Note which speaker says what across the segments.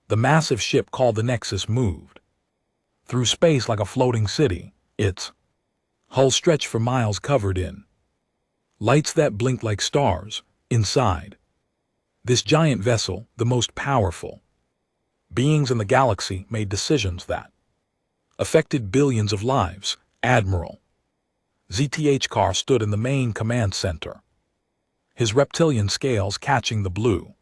Speaker 1: The massive ship called the Nexus moved through space like a floating city, its hull stretched for miles covered in lights that blinked like stars. Inside this giant vessel, the most powerful beings in the galaxy made decisions that affected billions of lives. Admiral ZTH stood in the main command center, his reptilian scales catching the blue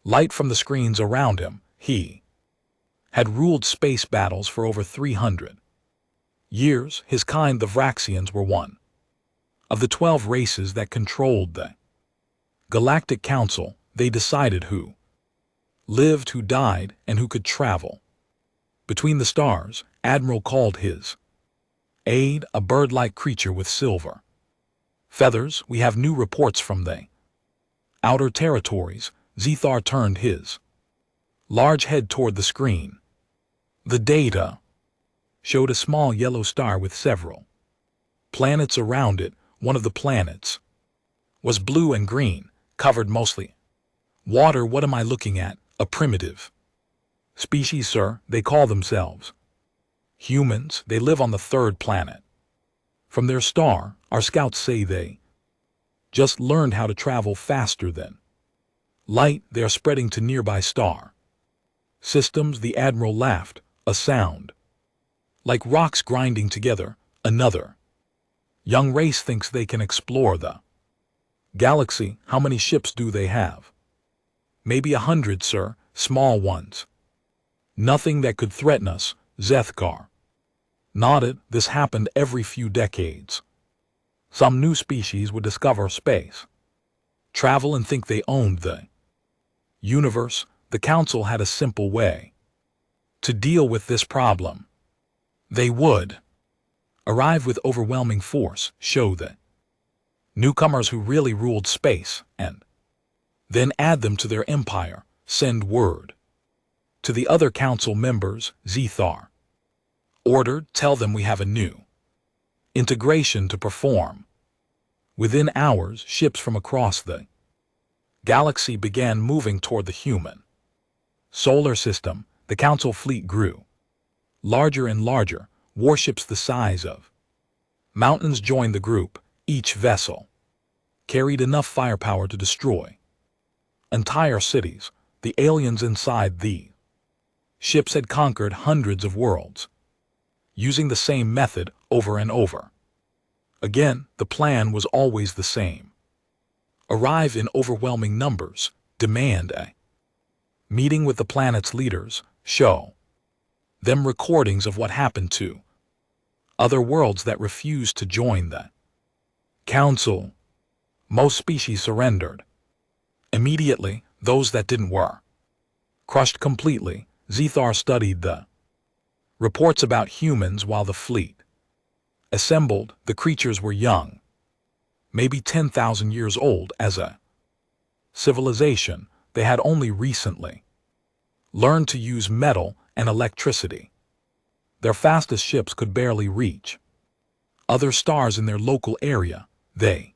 Speaker 1: light from the screens around him. He had ruled space battles for over 300 years. His kind, the Vraxians, were one of the 12 races that controlled the Galactic Council. They decided who lived, who died, and who could travel between the stars. Admiral called his aide a bird-like creature with silver feathers. We have new reports from the outer territories. Zethar turned his large head toward the screen. The data showed a small yellow star with several planets around it. One of the planets was blue and green, covered mostly water. What am I looking at? A primitive species, sir. They call themselves humans. They live on the third planet from their star. Our scouts say they just learned how to travel faster than light. They are spreading to nearby star systems. The Admiral laughed, a sound like rocks grinding together. Another young race thinks they can explore the galaxy. How many ships do they have? Maybe 100, sir. Small ones. Nothing that could threaten us. Zethkar nodded. This happened every few decades. Some new species would discover space travel and think they owned the universe. The Council had a simple way to deal with this problem. They would arrive with overwhelming force, show the newcomers who really ruled space, and then add them to their empire. Send word to the other Council members. Zethar ordered, tell them we have a new integration to perform. Within hours, ships from across the galaxy began moving toward the human solar system. The Council fleet grew larger and larger. Warships the size of mountains joined the group. Each vessel carried enough firepower to destroy entire cities. The aliens inside the ships had conquered hundreds of worlds, using the same method over and over again. The plan was always the same: arrive in overwhelming numbers, demand a meeting with the planet's leaders, show them recordings of what happened to other worlds that refused to join the Council. Most species surrendered immediately. Those that didn't were crushed completely. Zethar studied the reports about humans while the fleet assembled. The creatures were young, maybe 10,000 years old. As a civilization, they had only recently learned to use metal and electricity. Their fastest ships could barely reach other stars in their local area. They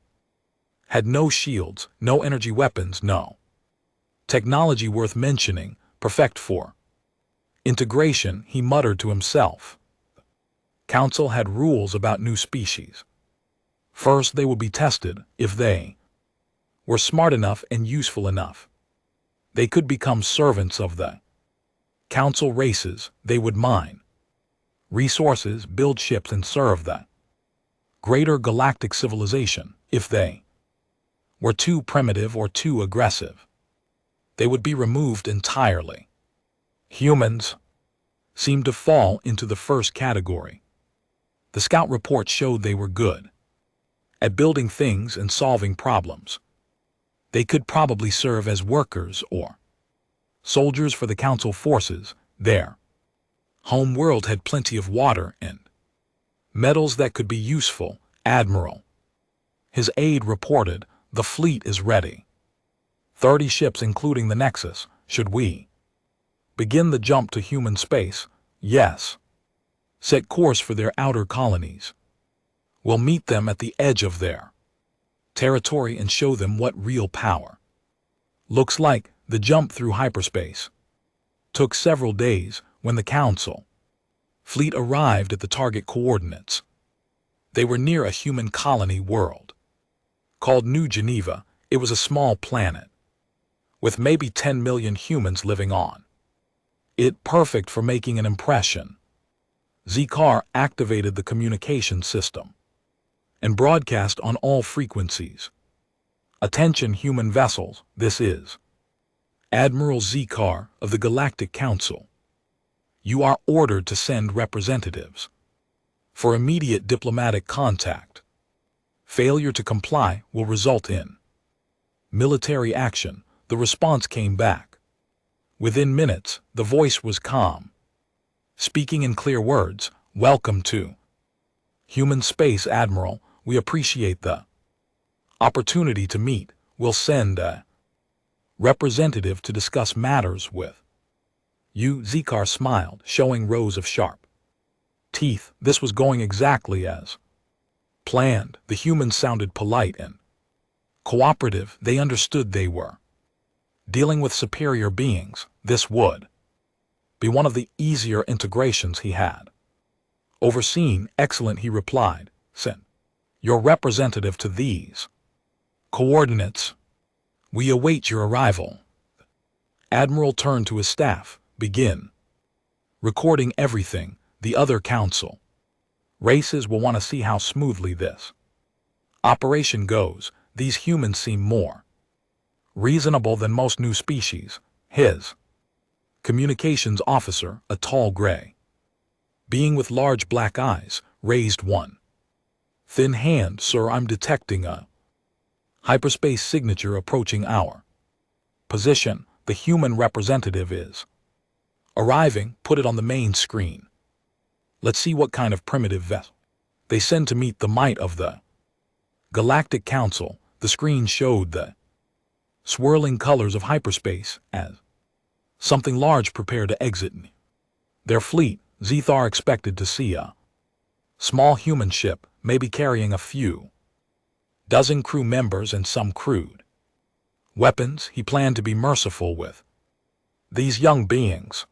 Speaker 1: had no shields, no energy weapons, no technology worth mentioning, perfect for integration. He muttered to himself. Council had rules about new species. First, they would be tested. If they were smart enough and useful enough, they could become servants of the Council races. They would mine resources, build ships, and serve the greater galactic civilization. If they were too primitive or too aggressive, they would be removed entirely. Humans seemed to fall into the first category. The scout report showed they were good at building things and solving problems. They could probably serve as workers or soldiers for the Council forces. Their home world had plenty of water and metals that could be useful. Admiral, his aide, reported, the fleet is ready. 30 ships including the Nexus. Should we begin the jump to human space? Yes. Set course for their outer colonies. We'll meet them at the edge of their territory and show them what real power looks like. The jump through hyperspace Took several days when the Council fleet arrived at the target coordinates. They were near a human colony world. Called New Geneva, it was a small planet, with maybe 10 million humans living on it, perfect for making an impression. Z-Car activated the communication system and broadcast on all frequencies. Attention human vessels, this is Admiral Z-Car of the Galactic Council. You are ordered to send representatives for immediate diplomatic contact. Failure to comply will result in military action. The response came back. Within minutes, the voice was calm, speaking in clear words. Welcome to human space, Admiral. We appreciate the opportunity to meet. We'll send a representative to discuss matters with you. Z-Car smiled, showing rows of sharp teeth. This was going exactly as planned. The humans sounded polite and cooperative. They understood they were dealing with superior beings. This would be one of the easier integrations he had overseen. Excellent, he replied. Send your representative to these coordinates. We await your arrival. Admiral turned to his staff. Begin recording everything. The other council races will want to see how smoothly this operation goes. These humans seem more reasonable than most new species. His communications officer, a tall gray being with large black eyes, raised one thin hand. Sir, I'm detecting a hyperspace signature approaching our position. The human representative is arriving. Put it on the main screen. Let's see what kind of primitive vessel they send to meet the might of the Galactic Council. The screen showed the swirling colors of hyperspace as something large prepared to exit their fleet. Z-Car expected to see a small human ship, maybe carrying a few dozen crew members and some crude weapons. He planned to be merciful with these young beings.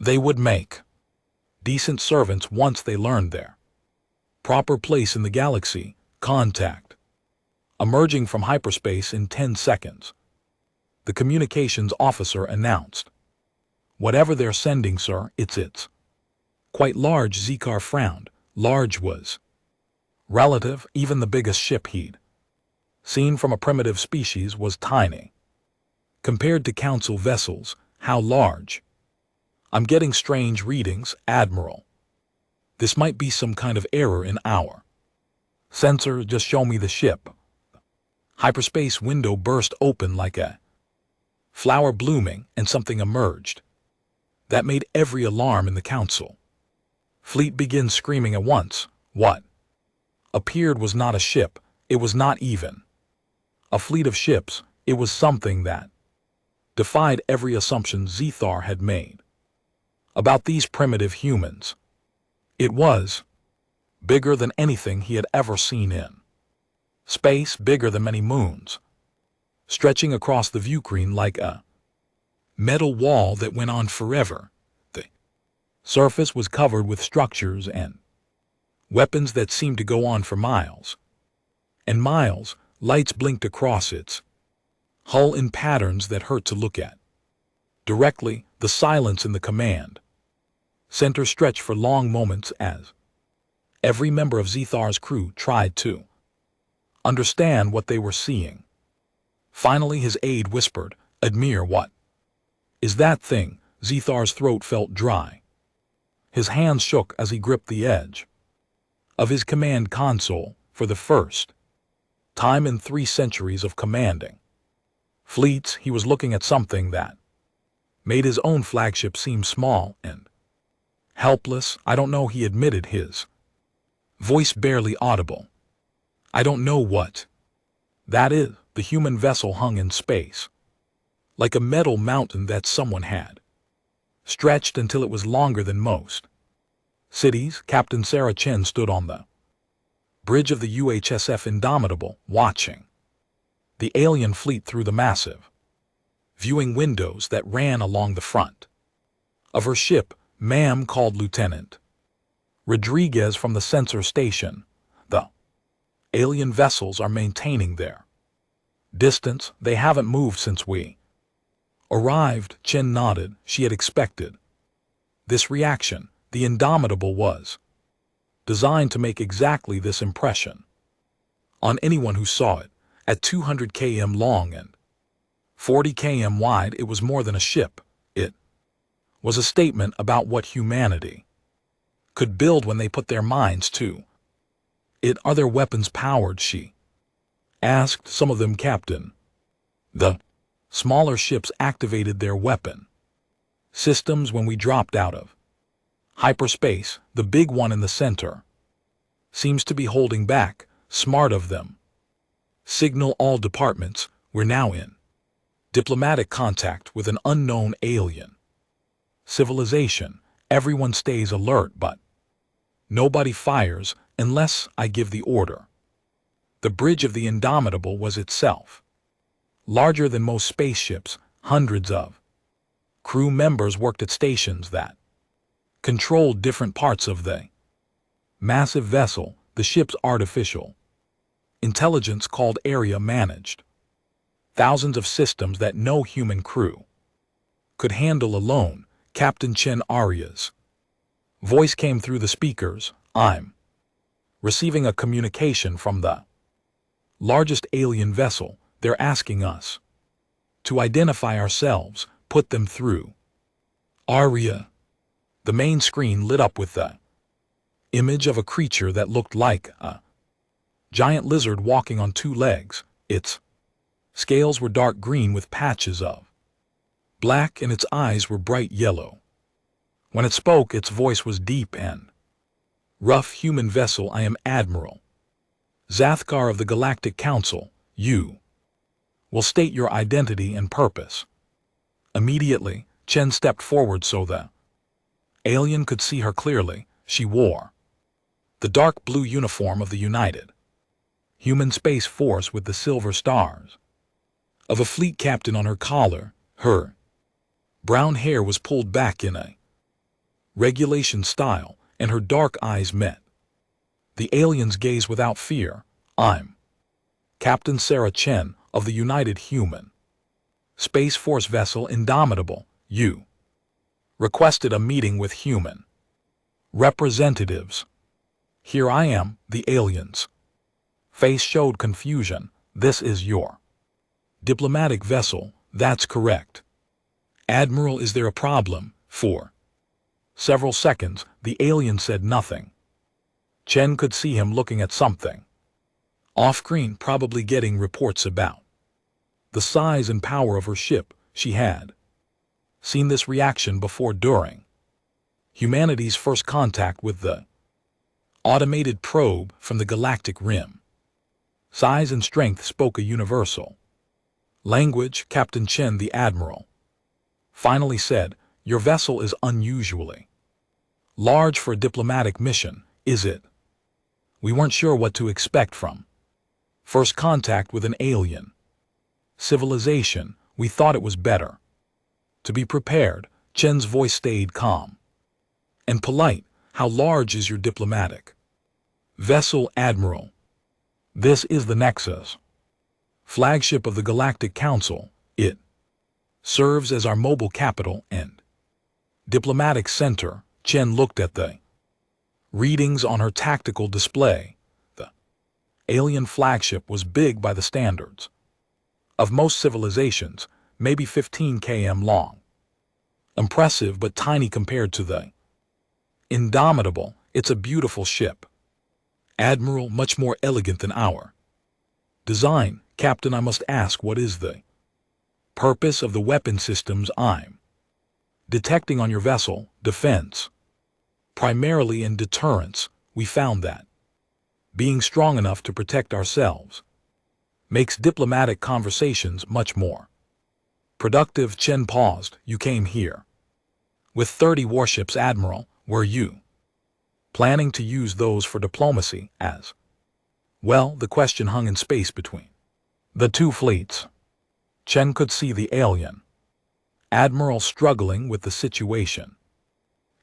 Speaker 1: They would make decent servants once they learned their proper place in the galaxy. Contact emerging from hyperspace in 10 seconds. The communications officer announced. Whatever they're sending, sir, it's quite large. Z-Car frowned. Large was relative. Even the biggest ship he'd seen from a primitive species was tiny compared to council vessels. How large? I'm getting strange readings, Admiral. This might be some kind of error in our sensor. Just show me the ship. Hyperspace window burst open like a flower blooming, and something emerged that made every alarm in the council fleet begin screaming at once. What appeared was not a ship. It was not even a fleet of ships. It was something that defied every assumption Z-Car had made about these primitive humans. It was bigger than anything he had ever seen in space, bigger than many moons, stretching across the viewscreen like a metal wall that went on forever. The surface was covered with structures and weapons that seemed to go on for miles and miles. Lights blinked across its hull in patterns that hurt to look at. Directly, the silence in the command center stretched for long moments as every member of Z-Car's crew tried to understand what they were seeing. Finally, his aide whispered, Admir, what is that thing? Z-Car's throat felt dry. His hands shook as he gripped the edge of his command console. For the first time in 3 centuries of commanding fleets, he was looking at something that made his own flagship seem small and helpless. I don't know, he admitted, his voice barely audible. I don't know what that is. The human vessel hung in space, like a metal mountain that someone had stretched until it was longer than most cities. Captain Sarah Chen stood on the bridge of the UHSF Indomitable, watching the alien fleet through the massive viewing windows that ran along the front. Of her ship, ma'am, called Lieutenant Rodriguez from the sensor station. The alien vessels are maintaining their distance. They haven't moved since we arrived. Chen nodded. She had expected this reaction. The Indomitable was designed to make exactly this impression on anyone who saw it. At 200 km long and 40 km wide, it was more than a ship. It was a statement about what humanity could build when they put their minds to it. Are their weapons powered? She asked. Some of them, Captain. The smaller ships activated their weapon systems when we dropped out of hyperspace. The big one in the center seems to be holding back. Smart of them. Signal all departments. We're now in diplomatic contact with an unknown alien civilization. Everyone stays alert, but nobody fires unless I give the order. The bridge of the Indomitable was itself larger than most spaceships. Hundreds of crew members worked at stations that controlled different parts of the massive vessel. The ship's artificial intelligence, called area, managed thousands of systems that no human crew could handle alone. Captain Chen Aria's voice came through the speakers. I'm receiving a communication from the largest alien vessel. They're asking us to identify ourselves. Put them through. Aria. The main screen lit up with the image of a creature that looked like a giant lizard walking on two legs. Its scales were dark green with patches of black, and its eyes were bright yellow. When it spoke, its voice was deep and rough. Human vessel, I am Admiral Zathkar of the Galactic Council. You will state your identity and purpose. Immediately, Chen stepped forward so the alien could see her clearly. She wore the dark blue uniform of the United Human Space Force with the silver stars of a fleet captain on her collar. Her brown hair was pulled back in a regulation style, and her dark eyes met the alien's gaze without fear. I'm Captain Sarah Chen of the United Human Space Force vessel Indomitable. You requested a meeting with human representatives. Here I am. The alien's face showed confusion. This is your diplomatic vessel. That's correct. Admiral, is there a problem? For several seconds, the alien said nothing. Chen could see him looking at something off-screen, probably getting reports about the size and power of her ship. She had seen this reaction before during humanity's first contact with the automated probe from the galactic rim. Size and strength spoke a universal language. Captain Chen, the Admiral, finally said, your vessel is unusually large for a diplomatic mission, is it? We weren't sure what to expect from first contact with an alien civilization. We thought it was better to be prepared. Chen's voice stayed calm and polite. How large is your diplomatic vessel, Admiral? This is the Nexus, flagship of the Galactic Council. It serves as our mobile capital and diplomatic center. Chen looked at the readings on her tactical display. The alien flagship was big by the standards of most civilizations, maybe 15 km long. Impressive, but tiny compared to the Indomitable. It's a beautiful ship, Admiral, much more elegant than our design. Captain, I must ask, what is the purpose of the weapon systems I'm detecting on your vessel? Defense, primarily, in deterrence. We found that being strong enough to protect ourselves makes diplomatic conversations much more productive. Chen paused. You came here with 30 warships, Admiral. Were you planning to use those for diplomacy as well? The question hung in space between the two fleets. Chen could see the alien Admiral struggling with the situation.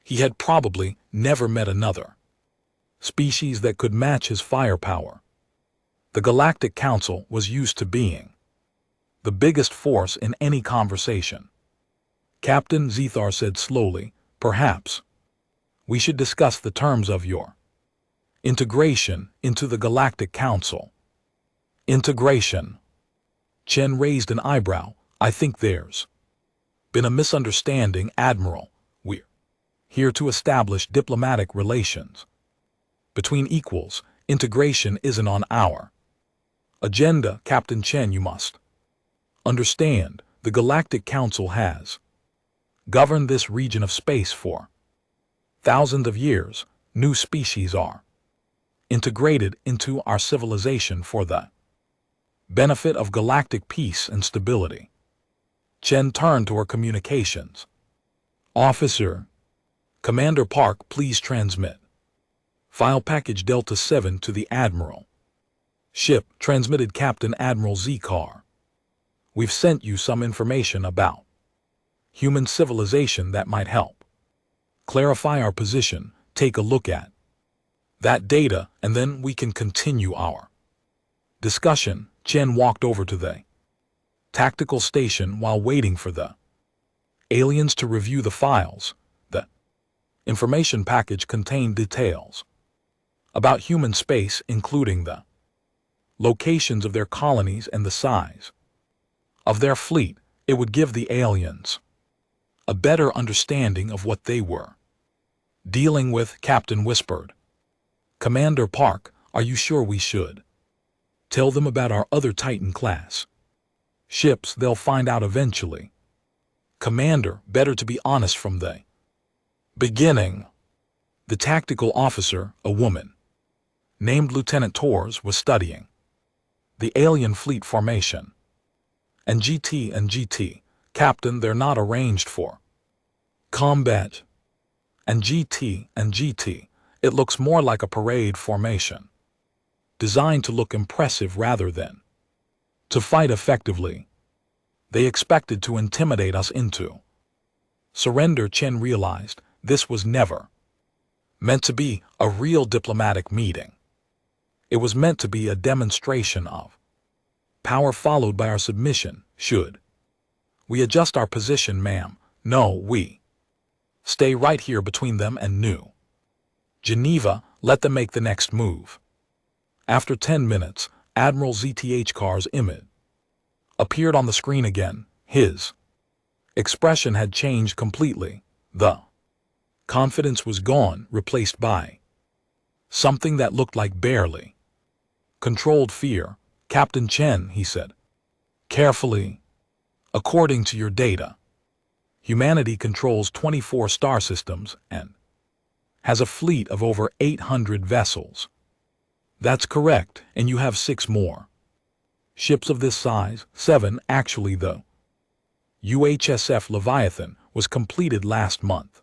Speaker 1: He had probably never met another species that could match his firepower. The Galactic Council was used to being the biggest force in any conversation. Captain Zethar said slowly, "Perhaps we should discuss the terms of your integration into the Galactic Council." Integration? Chen raised an eyebrow. "I think there's been a misunderstanding, Admiral. We're here to establish diplomatic relations between equals. Integration isn't on our agenda, Captain Chen. You must understand, the Galactic Council has governed this region of space for thousands of years. New species are integrated into our civilization for the benefit of galactic peace and stability." Chen turned to her communications officer. "Commander Park, please transmit file package Delta 7 to the Admiral." "Ship transmitted, Captain. Admiral Zethar, we've sent you some information about human civilization that might help clarify our position. Take a look at that data, and then we can continue our discussion." Chen walked over to the tactical station while waiting for the aliens to review the files. The information package contained details about human space, including the locations of their colonies and the size of their fleet. It would give the aliens a better understanding of what they were dealing with. Captain whispered, "Commander Park, are you sure we should tell them about our other Titan-class ships? They'll find out eventually." "Commander, better to be honest from the beginning." The tactical officer, a woman named Lieutenant Torres, was studying the alien fleet formation. And GT, Captain, they're not arranged for combat. And GT, it looks more like a parade formation, designed to look impressive rather than to fight effectively. They expected to intimidate us into surrender. Chen realized this was never meant to be a real diplomatic meeting. It was meant to be a demonstration of power followed by our submission. "Should we adjust our position, ma'am?" "No, we stay right here between them and New Geneva. Let them make the next move." After 10 minutes, Admiral Zethkar's image appeared on the screen again. His expression had changed completely. The confidence was gone, replaced by something that looked like barely controlled fear. "Captain Chen," he said carefully, "according to your data, humanity controls 24 star systems and has a fleet of over 800 vessels." "That's correct, and you have 6 more ships of this size." 7, actually. The UHSF Leviathan was completed last month.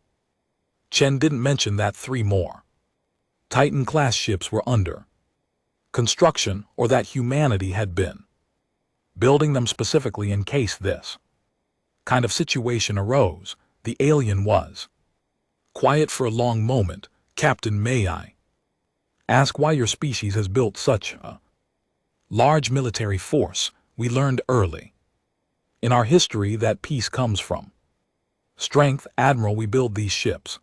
Speaker 1: Chen didn't mention that 3 more Titan-class ships were under construction, or that humanity had been building them specifically in case this kind of situation arose. The alien was quiet for a long moment. "Captain, may I ask why your species has built such a large military force? We learned early in our history that peace comes from strength, Admiral. We build these ships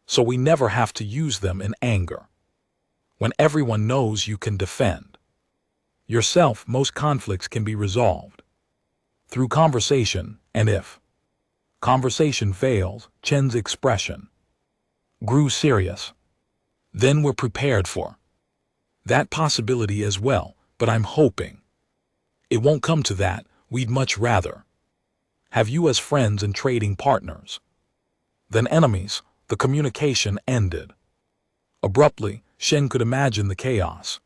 Speaker 1: so we never have to use them in anger. When everyone knows you can defend yourself, most conflicts can be resolved through conversation, and if conversation fails," Chen's expression grew serious, "then we're prepared for that possibility as well, but I'm hoping it won't come to that. We'd much rather have you as friends and trading partners than enemies." The communication ended abruptly. Shen could imagine the chaos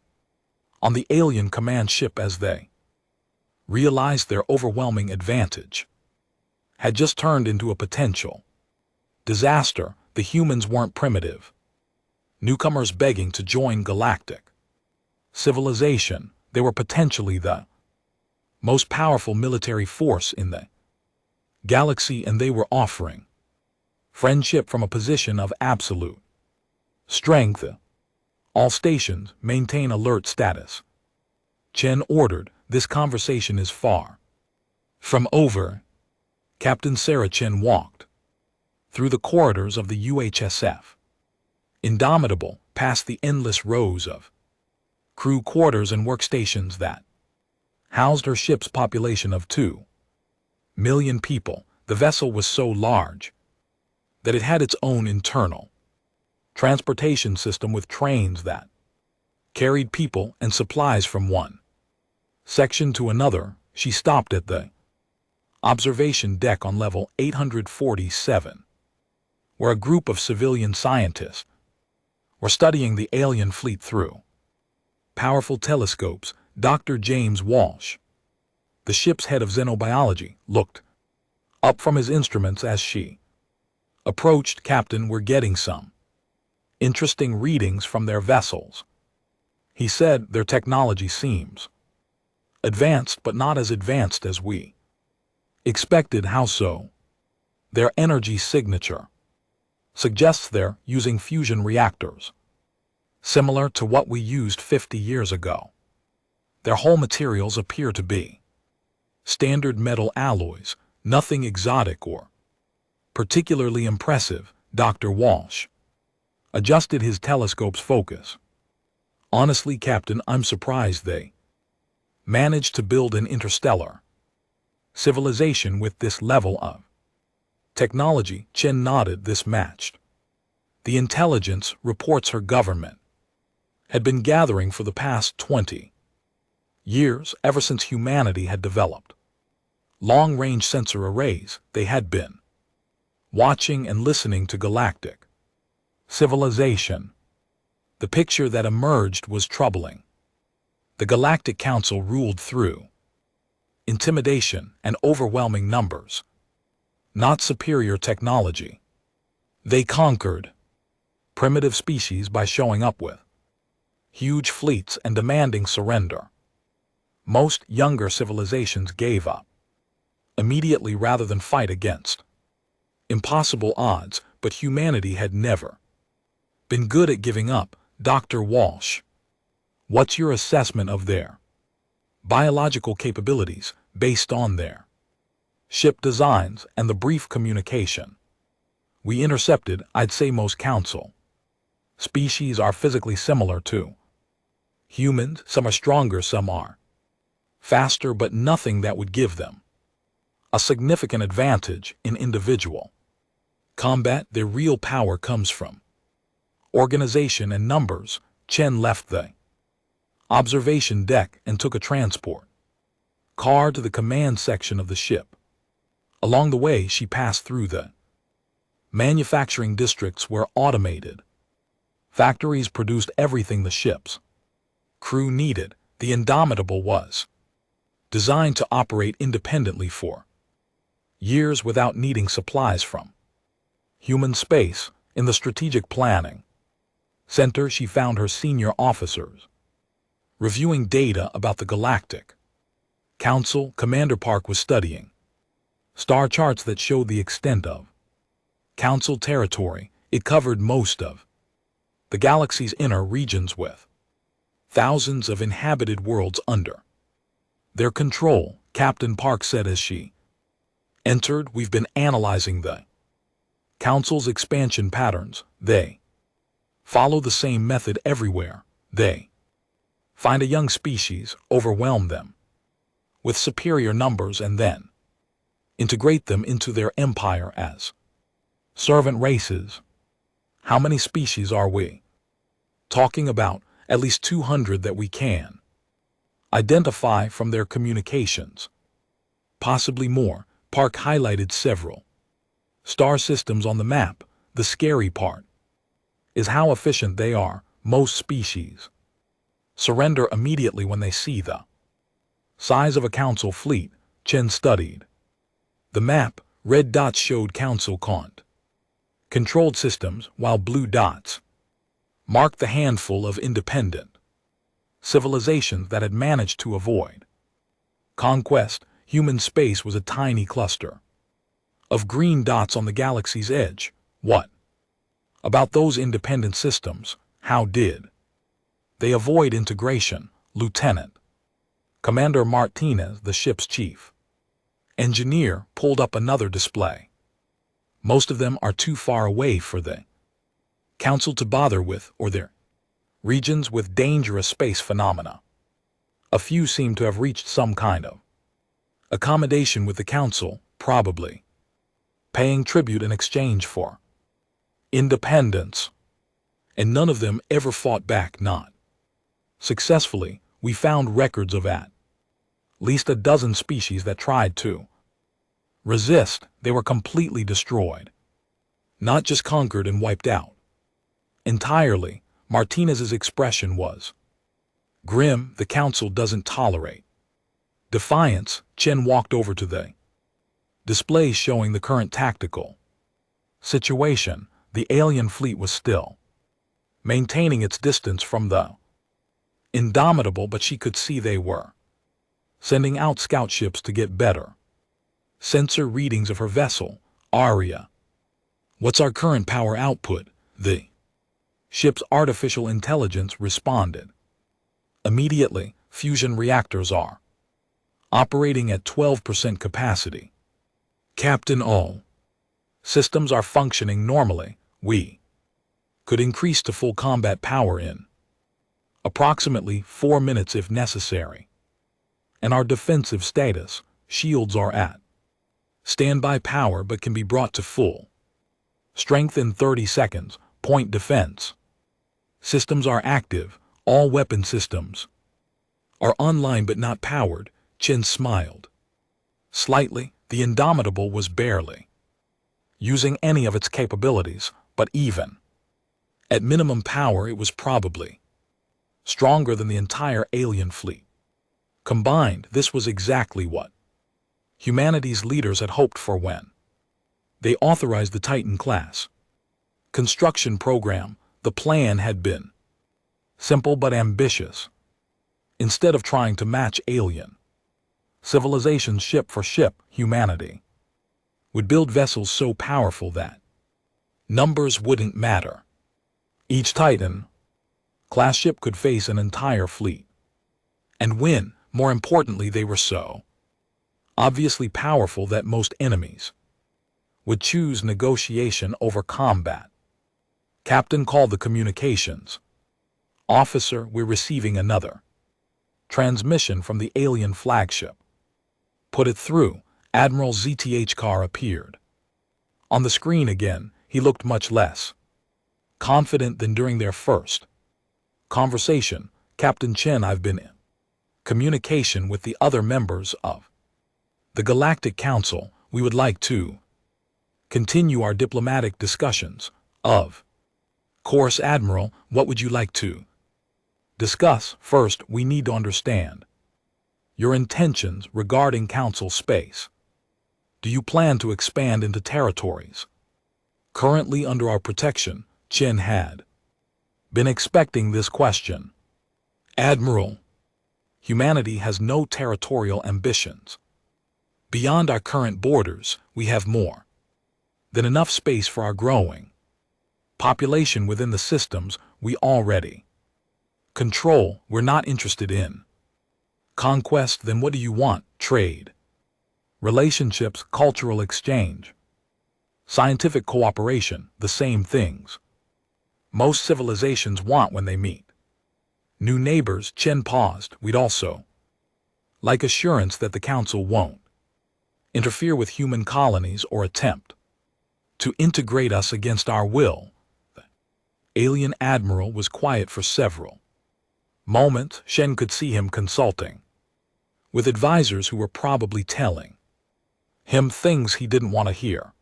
Speaker 1: on the alien command ship as they realized their overwhelming advantage had just turned into a potential disaster. The humans weren't primitive newcomers begging to join galactic civilization. They were potentially the most powerful military force in the galaxy, and they were offering Friendship from a position of absolute strength. All stations maintain alert status. Chen ordered, this conversation is far from over. Captain Sarah Chen walked through the corridors of the UHSF, indomitable, past the endless rows of crew quarters and workstations that housed her ship's population of 2 million people. The vessel was so large that it had its own internal transportation system with trains that carried people and supplies from one section to another. She stopped at the observation deck on level 847, where a group of civilian scientists were studying the alien fleet through powerful telescopes. Dr. James Walsh, the ship's head of xenobiology, looked up from his instruments as she approached. Captain, we're getting some interesting readings from their vessels. He said, their technology seems advanced, but not as advanced as we expected. How so? Their energy signature suggests they're using fusion reactors, similar to what we used 50 years ago. Their whole materials appear to be standard metal alloys, nothing exotic or particularly impressive. Dr. Walsh adjusted his telescope's focus. Honestly, Captain, I'm surprised they managed to build an interstellar civilization with this level of technology. Chen nodded. This matched the intelligence reports her government had been gathering for the past 20 years, ever since humanity had developed long-range sensor arrays. They had been watching and listening to galactic civilization. The picture that emerged was troubling. The Galactic Council ruled through intimidation and overwhelming numbers, not superior technology. They conquered primitive species by showing up with huge fleets and demanding surrender. Most younger civilizations gave up immediately rather than fight against impossible odds, but humanity had never been good at giving up. Dr. Walsh, what's your assessment of their biological capabilities based on their ship designs and the brief communication we intercepted? I'd say most council species are physically similar to humans. Some are stronger, some are faster, but nothing that would give them a significant advantage in individual combat. Their real power comes from organization and numbers. Chen left the observation deck and took a transport car to the command section of the ship. Along the way, she passed through the manufacturing districts where automated factories produced everything the ship's crew needed. The Indomitable was designed to operate independently for years without needing supplies from human space. In the strategic planning center, she found her senior officers reviewing data about the Galactic Council. Commander Park was studying star charts that showed the extent of Council territory. It covered most of the galaxy's inner regions with thousands of inhabited worlds under their control. Captain Park said as she entered, we've been analyzing the Council's expansion patterns. They follow the same method everywhere. They find a young species, overwhelm them with superior numbers, and then integrate them into their empire as servant races. How many species are we talking about? At least 200 that we can identify from their communications. Possibly more. Park highlighted several star systems on the map. The scary part is how efficient they are. Most species surrender immediately when they see the size of a council fleet. Chen studied the map. Red dots showed council controlled systems, while blue dots marked the handful of independent civilizations that had managed to avoid conquest. Human space was a tiny cluster of green dots on the galaxy's edge. What about those independent systems? How did they avoid integration, Lieutenant? Commander Martinez, the ship's chief engineer, pulled up another display. Most of them are too far away for the Council to bother with, or their regions with dangerous space phenomena. A few seem to have reached some kind of accommodation with the Council, probably paying tribute in exchange for independence. And none of them ever fought back, not successfully. We found records of at least a dozen species that tried to resist. They were completely destroyed, not just conquered and wiped out entirely. Martinez's expression was grim. The Council doesn't tolerate defiance. Chen walked over to the display showing the current tactical situation. The alien fleet was still maintaining its distance from the Indomitable, but she could see they were sending out scout ships to get better sensor readings of her vessel, Aria. What's our current power output? The ship's artificial intelligence responded immediately. Fusion reactors are operating at 12% capacity. Captain, all systems are functioning normally. We could increase to full combat power in approximately 4 minutes if necessary. And our defensive status, shields are at standby power but can be brought to full strength in 30 seconds. Point defense systems are active. All weapon systems are online but not powered. Chen smiled slightly. The Indomitable was barely using any of its capabilities, but even at minimum power it was probably stronger than the entire alien fleet combined. This was exactly what humanity's leaders had hoped for when they authorized the Titan class construction program. The plan had been simple but ambitious. Instead of trying to match alien civilizations ship for ship, humanity would build vessels so powerful that numbers wouldn't matter. Each Titan class ship could face an entire fleet and win. More importantly, they were so obviously powerful that most enemies would choose negotiation over combat. Captain called the communications officer. We're receiving another transmission from the alien flagship. Put it through. Admiral ZTH Carr appeared on the screen again. He looked much less confident than during their first conversation. Captain Chen, I've been in communication with the other members of the Galactic Council. We would like to continue our diplomatic discussions. Of course, Admiral, what would you like to discuss? First, we need to understand your intentions regarding Council space. Do you plan to expand into territories currently under our protection? Chen had been expecting this question. Admiral, humanity has no territorial ambitions. Beyond our current borders, we have more than enough space for our growing population within the systems we already control. We're not interested in conquest. Then what do you want? Trade, relationships, cultural exchange, scientific cooperation, the same things most civilizations want when they meet new neighbors. Chen paused. We'd also like assurance that the Council won't interfere with human colonies or attempt to integrate us against our will. The alien admiral was quiet for several moments. Shen could see him consulting with advisors who were probably telling him things he didn't want to hear.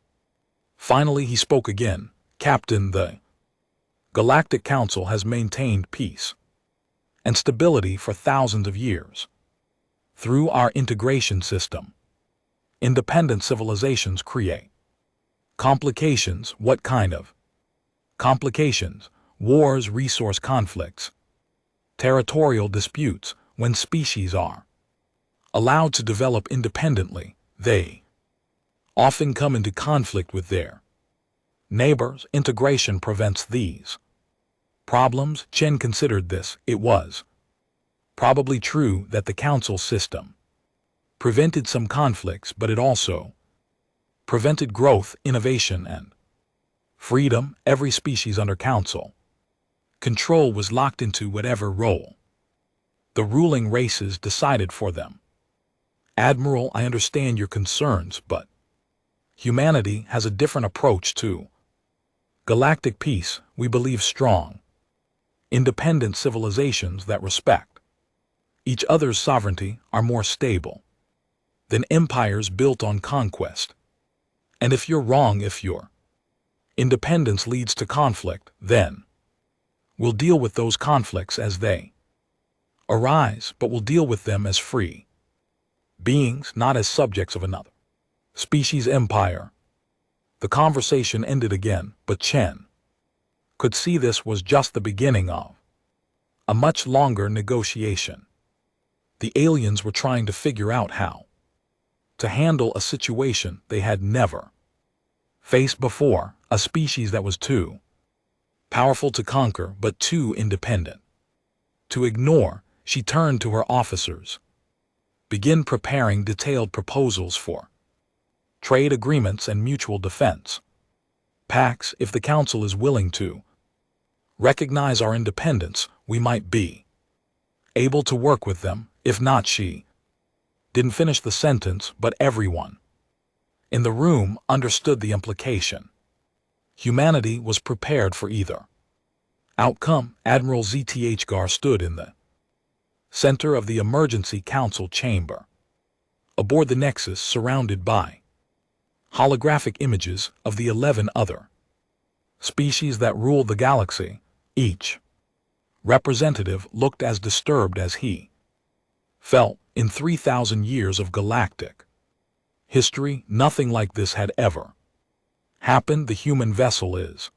Speaker 1: Finally, he spoke again. Captain, the Galactic Council has maintained peace and stability for thousands of years through our integration system. Independent civilizations create complications. What kind of complications? Wars, resource conflicts, territorial disputes. When species are allowed to develop independently, they often come into conflict with their Neighbors, integration prevents these problems. Chen considered this. It was probably true that the council system prevented some conflicts, but it also prevented growth, innovation, and freedom. Every species under council control was locked into whatever role the ruling races decided for them. Admiral, I understand your concerns, but humanity has a different approach to galactic peace. We believe strong, independent civilizations that respect each other's sovereignty are more stable than empires built on conquest. And if you're wrong, if your independence leads to conflict, then we'll deal with those conflicts as they arise, but we'll deal with them as free beings, not as subjects of another species empire. The conversation ended again, but Chen could see this was just the beginning of a much longer negotiation. The aliens were trying to figure out how to handle a situation they had never faced before, a species that was too powerful to conquer but too independent to ignore. She turned to her officers. Begin preparing detailed proposals for trade agreements and mutual defense pacts. If the council is willing to recognize our independence, we might be able to work with them. If not, she didn't finish the sentence, but everyone in the room understood the implication. Humanity was prepared for either outcome. Admiral Zthgar stood in the center of the emergency council chamber, aboard the Nexus, surrounded by holographic images of the 11 other species that ruled the galaxy. Each representative looked as disturbed as he felt. In 3,000 years of galactic history, nothing like this had ever happened. The human vessel is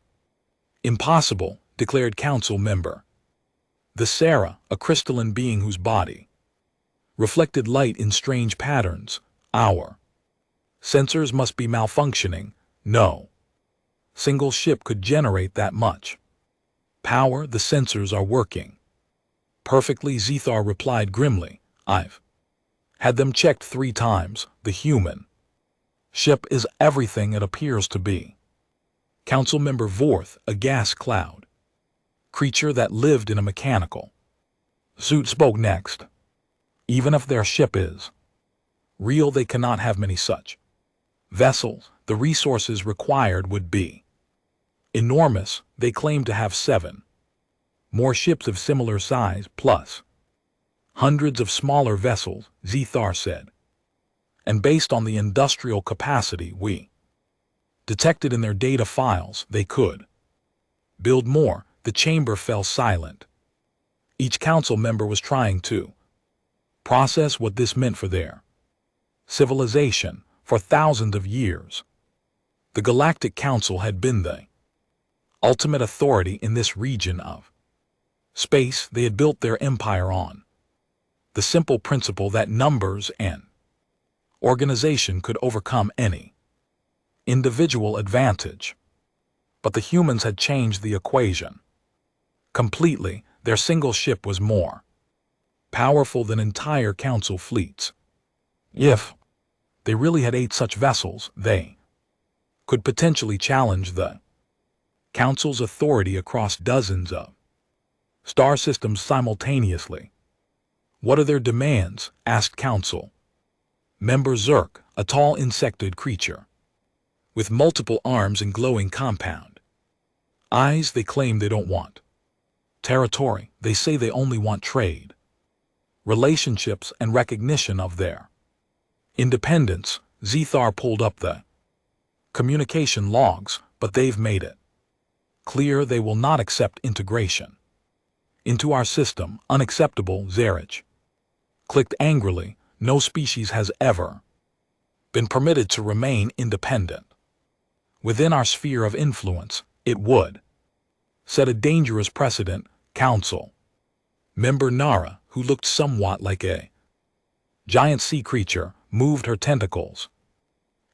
Speaker 1: impossible, declared council member the Sarah, a crystalline being whose body reflected light in strange patterns. Our sensors must be malfunctioning. No single ship could generate that much power. The sensors are working perfectly, Zthar replied grimly. I've had them checked 3 times. The human ship is everything it appears to be. Councilmember Vorth, a gas cloud creature that lived in a mechanical suit, spoke next. Even if their ship is real, they cannot have many such vessels. The resources required would be enormous. They claim to have 7 more ships of similar size, plus hundreds of smaller vessels, Zthar said. And based on the industrial capacity we detected in their data files, they could build more. The chamber fell silent. Each council member was trying to process what this meant for their civilization. For thousands of years, the Galactic Council had been the ultimate authority in this region of space. They had built their empire on the simple principle that numbers and organization could overcome any individual advantage. But the humans had changed the equation completely. Their single ship was more powerful than entire council fleets. If they really had 8 such vessels, they could potentially challenge the council's authority across dozens of star systems simultaneously. What are their demands? Asked council member Zerk, a tall insectoid creature with multiple arms and glowing compound eyes. They claim they don't want territory. They say they only want trade, relationships, and recognition of their independence. Zthar pulled up the communication logs, but they've made it clear they will not accept integration into our system. Unacceptable, Zarich clicked angrily. No species has ever been permitted to remain independent within our sphere of influence. It would set a dangerous precedent. Council member Nara, who looked somewhat like a giant sea creature, moved her tentacles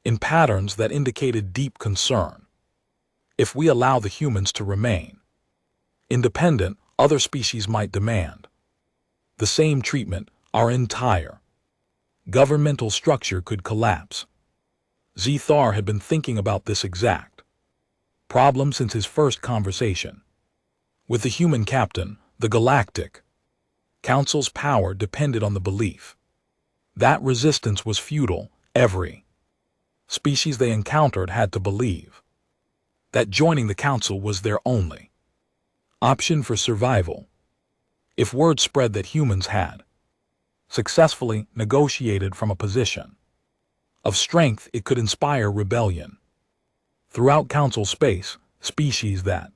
Speaker 1: in patterns that indicated deep concern. If we allow the humans to remain independent, other species might demand the same treatment. Our entire governmental structure could collapse. Zethar had been thinking about this exact problem since his first conversation with the human captain. The Galactic Council's power depended on the belief that resistance was futile. Every species they encountered had to believe that joining the council was their only option for survival. If word spread that humans had successfully negotiated from a position of strength, it could inspire rebellion throughout council space. Species that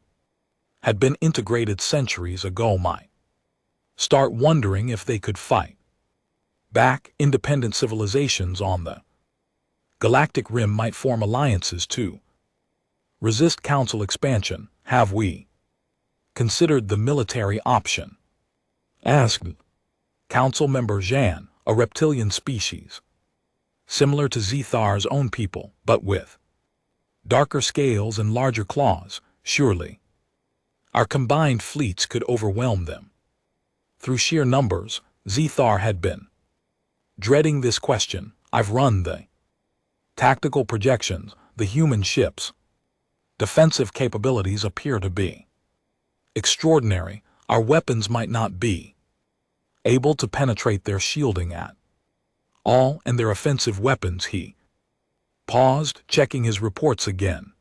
Speaker 1: had been integrated centuries ago might start wondering if they could fight back. Independent civilizations on the galactic rim might form alliances to resist council expansion. Have we considered the military option? Asked Council Member Jan, a reptilian species similar to Zethar's own people, but with darker scales and larger claws. Surely our combined fleets could overwhelm them through sheer numbers. Zethar had been dreading this question. I've run the tactical projections. The human ships' defensive capabilities appear to be extraordinary. Our weapons might not be able to penetrate their shielding at all, and their offensive weapons. He paused, checking his reports again.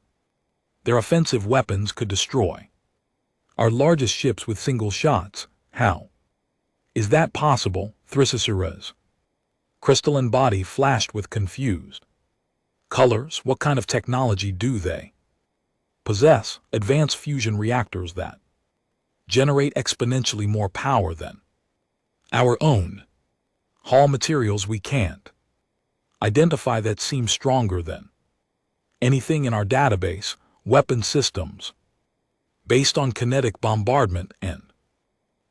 Speaker 1: Their offensive weapons could destroy our largest ships with single shots. How is that possible? Thrissisura's crystalline body flashed with confused colors. What kind of technology do they possess? Advanced fusion reactors that generate exponentially more power than our own. Hull materials we can't identify that seem stronger than anything in our database. Weapon systems based on kinetic bombardment and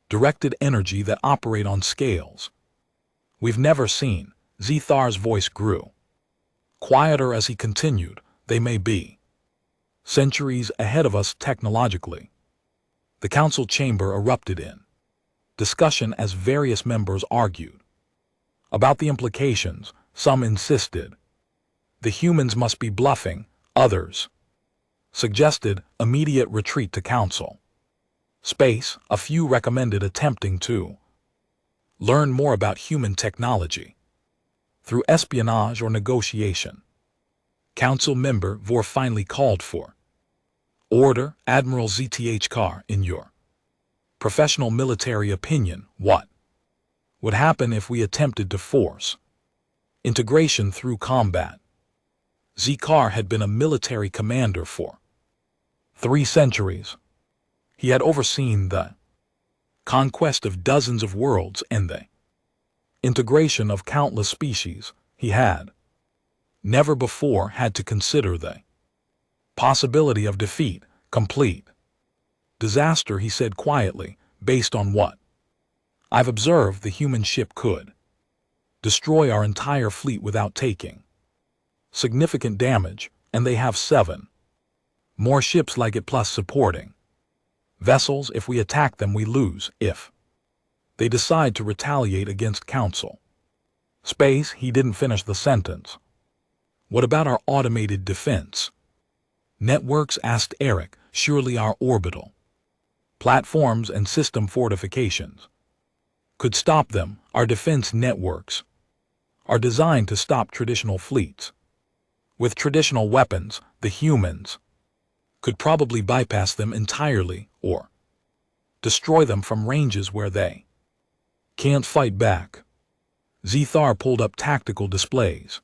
Speaker 1: directed energy that operate on scales we've never seen. Zethar's voice grew quieter as he continued. They may be centuries ahead of us technologically. The council chamber erupted in discussion as various members argued about the implications. Some insisted the humans must be bluffing. Others suggested immediate retreat to council space. A few recommended attempting to learn more about human technology through espionage or negotiation. Council member Vor finally called for order. Admiral ZTH Carr, in your professional military opinion, what would happen if we attempted to force integration through combat? Zekar had been a military commander for 3 centuries. He had overseen the conquest of dozens of worlds and the integration of countless species. He had never before had to consider the possibility of defeat, complete disaster. He said quietly, based on what I've observed, the human ship could destroy our entire fleet without taking significant damage, and they have 7 more ships like it plus supporting vessels. If we attack them, we lose. If they decide to retaliate against council space. He didn't finish the sentence. What about our automated defense networks? Asked Eric. Surely our orbital platforms and system fortifications could stop them. Our defense networks are designed to stop traditional fleets. With traditional weapons, the humans could probably bypass them entirely or destroy them from ranges where they can't fight back. Zethar pulled up tactical displays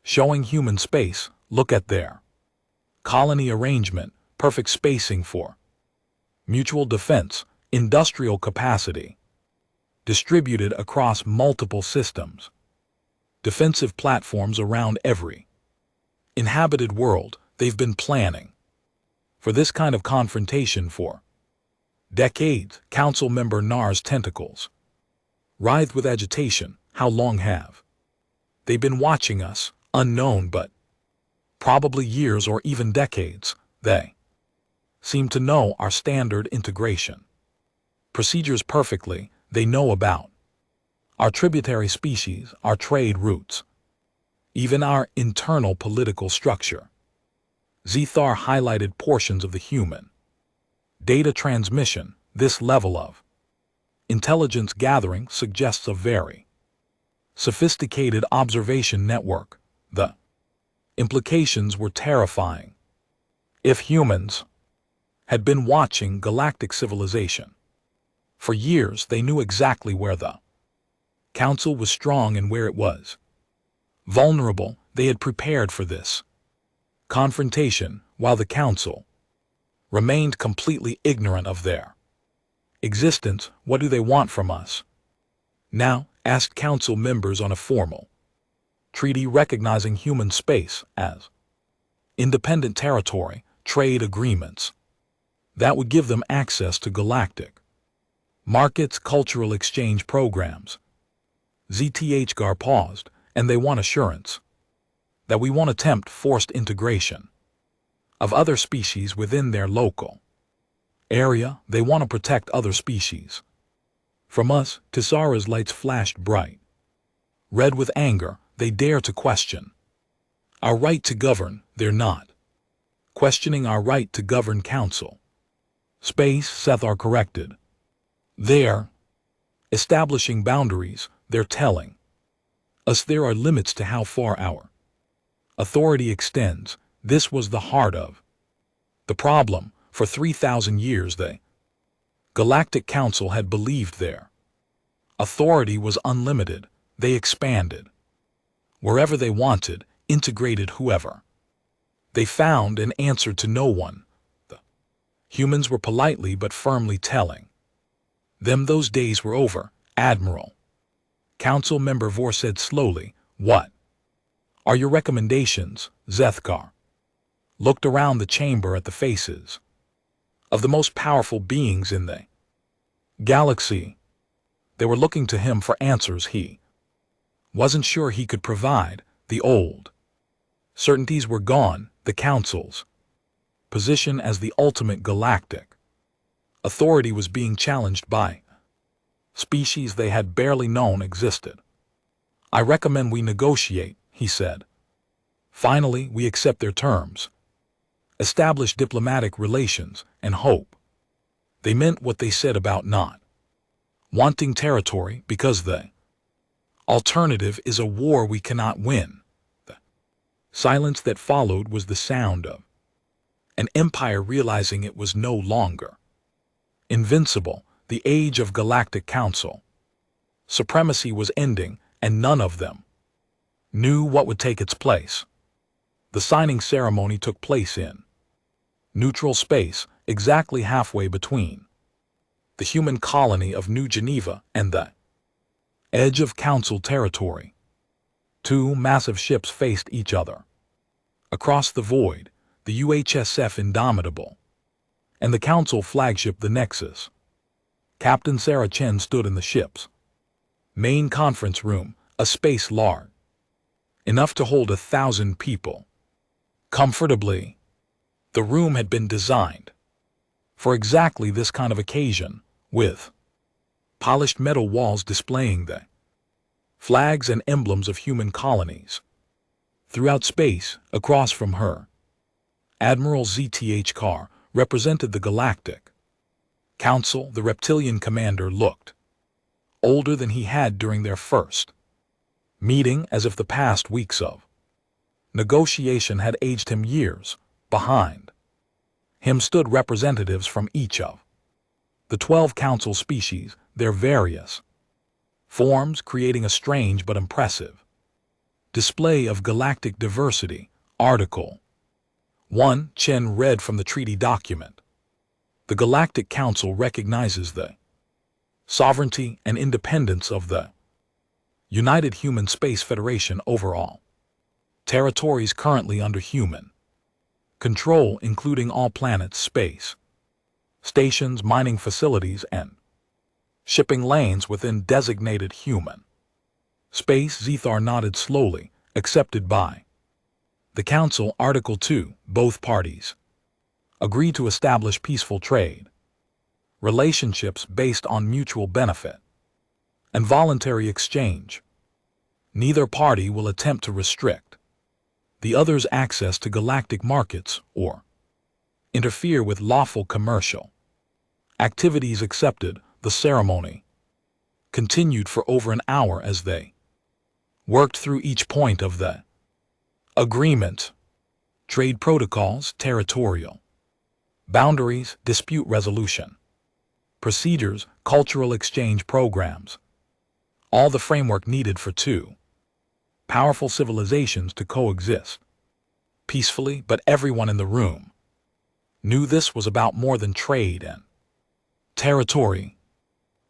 Speaker 1: showing human space. Look at their colony arrangement, perfect spacing for mutual defense, industrial capacity distributed across multiple systems, defensive platforms around every inhabited world. They've been planning for this kind of confrontation for decades. Council member Nar's tentacles writhed with agitation. How long have they been watching us? Unknown, but probably years or even decades. They seem to know our standard integration procedures perfectly. They know about our tributary species, our trade routes, even our internal political structure. Zethar highlighted portions of the human data transmission. This level of intelligence gathering suggests a very sophisticated observation network. The implications were terrifying. If humans had been watching galactic civilization for years, they knew exactly where the Council was strong and where it was vulnerable. They had prepared for this confrontation while the Council remained completely ignorant of their existence. What do they want from us now? Asked Council members on a formal treaty recognizing human space as independent territory, trade agreements that would give them access to galactic markets, cultural exchange programs. ZTHGAR paused, and they want assurance that we won't attempt forced integration of other species within their local area. They want to protect other species from us. Tisara's lights flashed bright red with anger. They dare to question our right to govern. They're not questioning our right to govern. Council space, Sethar corrected. They're establishing boundaries. They're telling us there are limits to how far our authority extends. This was the heart of the problem. For 3,000 years, the Galactic Council had believed their authority was unlimited. They expanded wherever they wanted, integrated whoever they found, and answered to no one. The humans were politely but firmly telling them those days were over. Admiral, Council Member Vor said slowly, "What are your recommendations?" Zethkar looked around the chamber at the faces of the most powerful beings in the galaxy. They were looking to him for answers he wasn't sure he could provide. The old certainties were gone. The Council's position as the ultimate galactic authority was being challenged by species they had barely known existed. "I recommend we negotiate," he said. "Finally, we accept their terms, establish diplomatic relations, and hope they meant what they said about not wanting territory, because the alternative is a war we cannot win." The silence that followed was the sound of an empire realizing it was no longer invincible. The age of Galactic Council supremacy was ending, and none of them knew what would take its place. The signing ceremony took place in neutral space, exactly halfway between the human colony of New Geneva and the edge of Council territory. Two massive ships faced each other. Across the void, the UHSF Indomitable and the Council flagship, the Nexus. Captain Sarah Chen stood in the ship's main conference room, a space large enough to hold 1,000 people comfortably. The room had been designed for exactly this kind of occasion, with polished metal walls displaying the flags and emblems of human colonies. Throughout space, across from her, Admiral ZTH Carr represented the Galactic Council. The reptilian commander looked older than he had during their first meeting, as if the past weeks of negotiation had aged him years. Behind him stood representatives from each of the 12 Council species, their various forms, creating a strange but impressive display of galactic diversity. Article 1. Chen read from the treaty document. The Galactic Council recognizes the sovereignty and independence of the United Human Space Federation over all territories currently under human control, including all planets, space stations, mining facilities, and shipping lanes within designated human space. Zethar nodded slowly. Accepted by the Council. Article 2. Both parties agree to establish peaceful trade, relationships based on mutual benefit, and voluntary exchange. Neither party will attempt to restrict the other's access to galactic markets or interfere with lawful commercial activities. Accepted. The ceremony continued for over an hour as they worked through each point of the agreement: trade protocols, territorial boundaries, dispute resolution procedures, cultural exchange programs, all the framework needed for two powerful civilizations to coexist peacefully. But everyone in the room knew this was about more than trade and territory.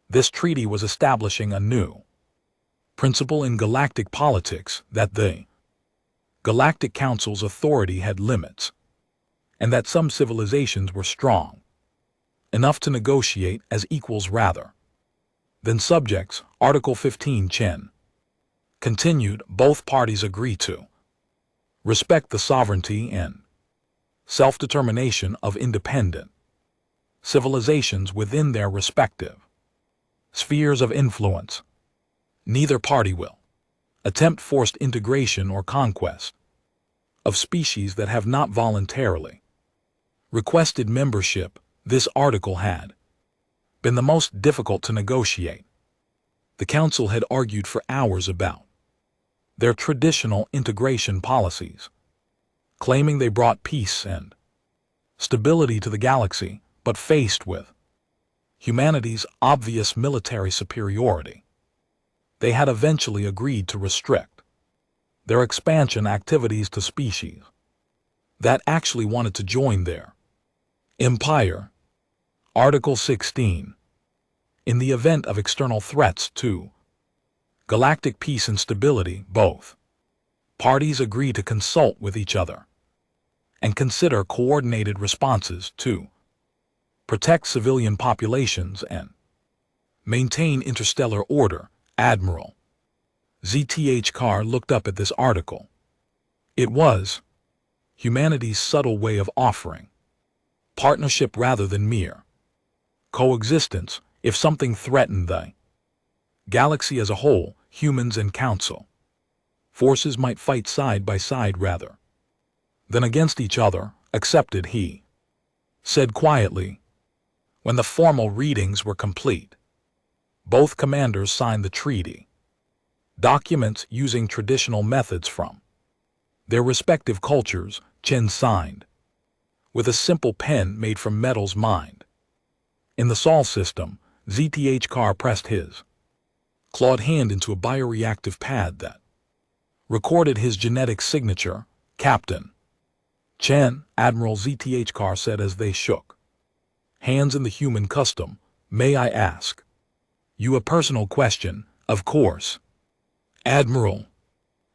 Speaker 1: This treaty was establishing a new principle in galactic politics, that the Galactic Council's authority had limits, and that some civilizations were strong enough to negotiate as equals rather than subjects. Article 15 Chen continued, both parties agree to respect the sovereignty and self-determination of independent civilizations within their respective spheres of influence. Neither party will attempt forced integration or conquest of species that have not voluntarily requested membership. This article had been the most difficult to negotiate. The Council had argued for hours about their traditional integration policies, claiming they brought peace and stability to the galaxy. But faced with humanity's obvious military superiority, they had eventually agreed to restrict their expansion activities to species that actually wanted to join their empire. Article 16. In the event of external threats to galactic peace and stability, both parties agree to consult with each other and consider coordinated responses to protect civilian populations and maintain interstellar order. Admiral ZTH Carr looked up at this article. It was humanity's subtle way of offering partnership rather than mere coexistence. If something threatened the galaxy as a whole, humans and council forces might fight side by side rather than against each other. Accepted, he said quietly. When the formal readings were complete, both commanders signed the treaty documents using traditional methods from their respective cultures. Chen signed with a simple pen made from metals mined in the Sol system. ZTH Carr pressed his clawed hand into a bioreactive pad that recorded his genetic signature. Captain Chen, Admiral ZTH Carr said as they shook hands in the human custom. May I ask you a personal question? Of course. Admiral,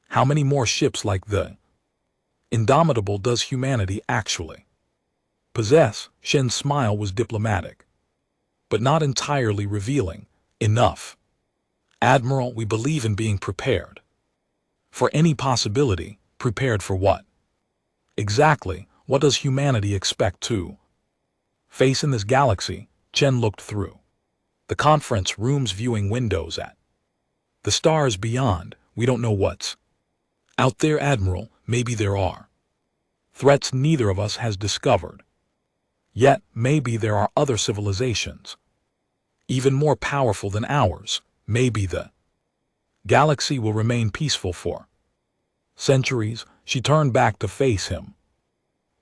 Speaker 1: how many more ships like the Indomitable does humanity actually possess? Shen's smile was diplomatic, but not entirely revealing. Enough. Admiral, we believe in being prepared for any possibility. Prepared for what? Exactly. What does humanity expect to face in this galaxy? Chen looked through the conference room's viewing windows at the stars beyond. We don't know what's out there, Admiral. Maybe there are threats neither of us has discovered yet. Maybe there are other civilizations even more powerful than ours. Maybe the galaxy will remain peaceful for centuries. She turned back to face him.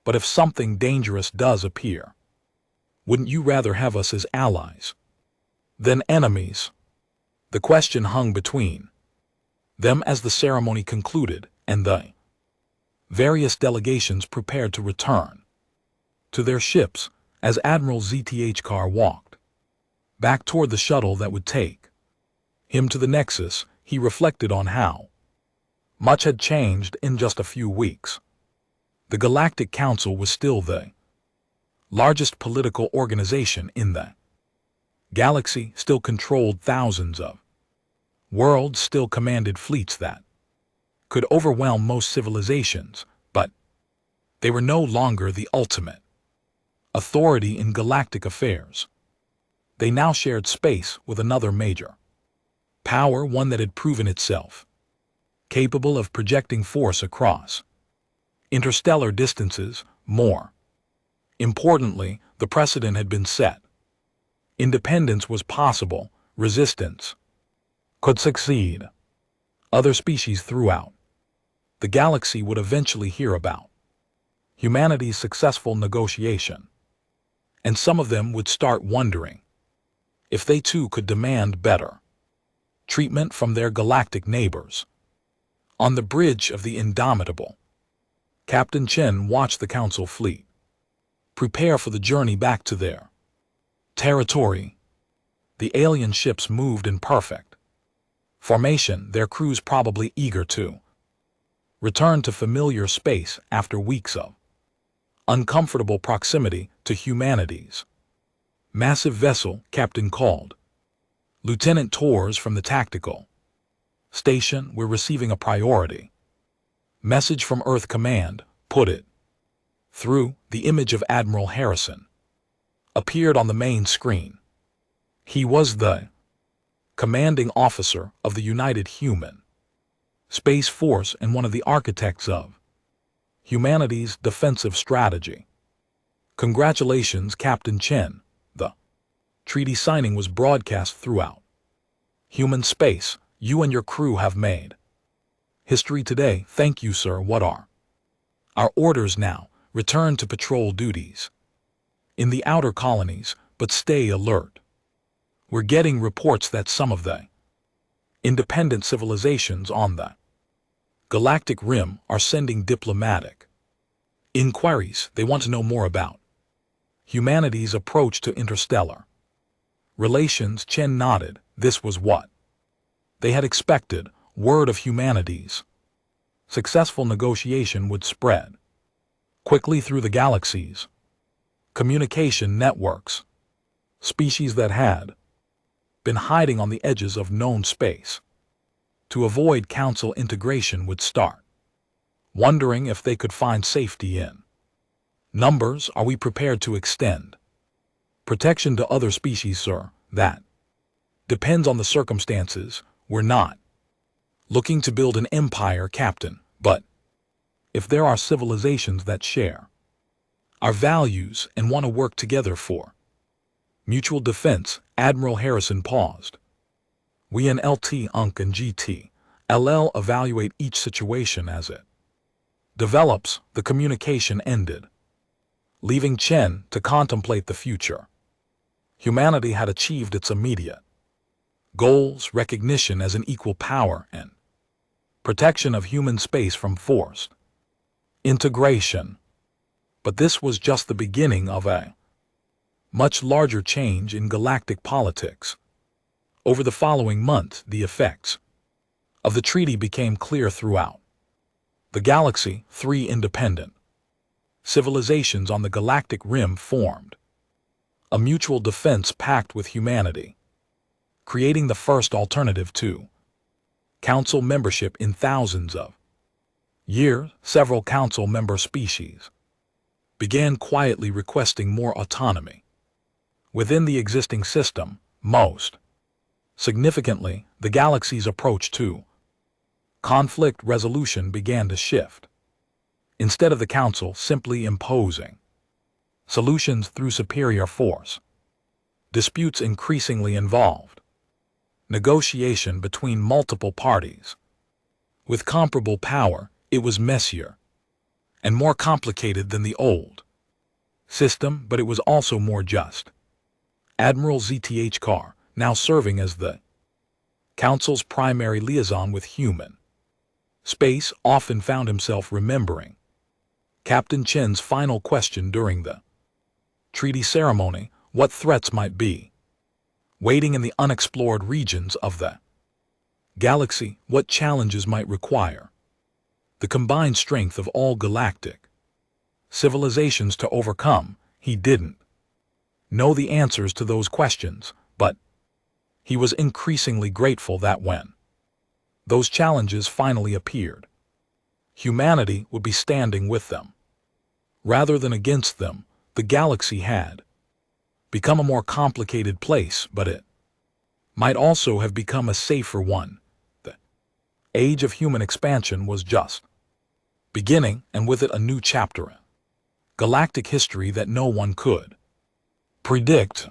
Speaker 1: But if something dangerous does appear, wouldn't you rather have us as allies than enemies? The question hung between them as the ceremony concluded and the various delegations prepared to return to their ships. As Admiral ZTH Carr walked back toward the shuttle that would take him to the Nexus, he reflected on how much had changed in just a few weeks. The Galactic Council was still the largest political organization in the galaxy, still controlled thousands of worlds, still commanded fleets that could overwhelm most civilizations, but they were no longer the ultimate authority in galactic affairs. They now shared space with another major power, one that had proven itself capable of projecting force across interstellar distances. More importantly, the precedent had been set. Independence was possible, resistance could succeed. Other species throughout the galaxy would eventually hear about humanity's successful negotiation, and some of them would start wondering if they too could demand better treatment from their galactic neighbors. On the bridge of the Indomitable, Captain Chen watched the Council fleet prepare for the journey back to their territory. The alien ships moved in perfect formation, their crews probably eager to return to familiar space after weeks of uncomfortable proximity to humanity's massive vessel. Captain called. Lieutenant Tours from the tactical station, we're receiving a priority message from Earth Command. Put it through. The image of Admiral Harrison appeared on the main screen. He was the commanding officer of the United Human Space Force and one of the architects of humanity's defensive strategy. Congratulations, Captain Chen. The treaty signing was broadcast throughout human space. You and your crew have made history today. Thank you, sir. What are our orders now? Return to patrol duties in the outer colonies, but stay alert. We're getting reports that some of the independent civilizations on the galactic rim are sending diplomatic inquiries. They want to know more about humanity's approach to interstellar relations. Chen nodded. This was what they had expected. Word of humanity's successful negotiation would spread quickly through the galaxy's communication networks. Species that had been hiding on the edges of known space to avoid Council integration would start wondering if they could find safety in numbers. Are we prepared to extend protection to other species, sir? That depends on the circumstances. We're not looking to build an empire, Captain, but if there are civilizations that share our values and want to work together for mutual defense. Admiral Harrison paused. We in LT, UNC, and GT LL evaluate each situation as it develops. The communication ended, leaving Chen to contemplate the future. Humanity had achieved its immediate goals, recognition as an equal power, and protection of human space from forced integration. But this was just the beginning of a much larger change in galactic politics. Over the following months, the effects of the treaty became clear throughout the galaxy. 3 independent civilizations on the galactic rim formed a mutual defense pact with humanity, creating the first alternative to Council membership in thousands of years. Several Council member species began quietly requesting more autonomy within the existing system. Most significantly, the galaxy's approach to conflict resolution began to shift. Instead of the Council simply imposing solutions through superior force, disputes increasingly involved negotiation between multiple parties with comparable power. It was messier and more complicated than the old system, but it was also more just. Admiral ZTH Carr, now serving as the Council's primary liaison with human space, often found himself remembering Captain Chen's final question during the treaty ceremony: what threats might be waiting in the unexplored regions of the galaxy, what challenges might require the combined strength of all galactic civilizations to overcome. He didn't know the answers to those questions, but he was increasingly grateful that when those challenges finally appeared, humanity would be standing with them rather than against them. The galaxy had become a more complicated place, but it might also have become a safer one. The age of human expansion was just beginning, and with it a new chapter in galactic history that no one could predict.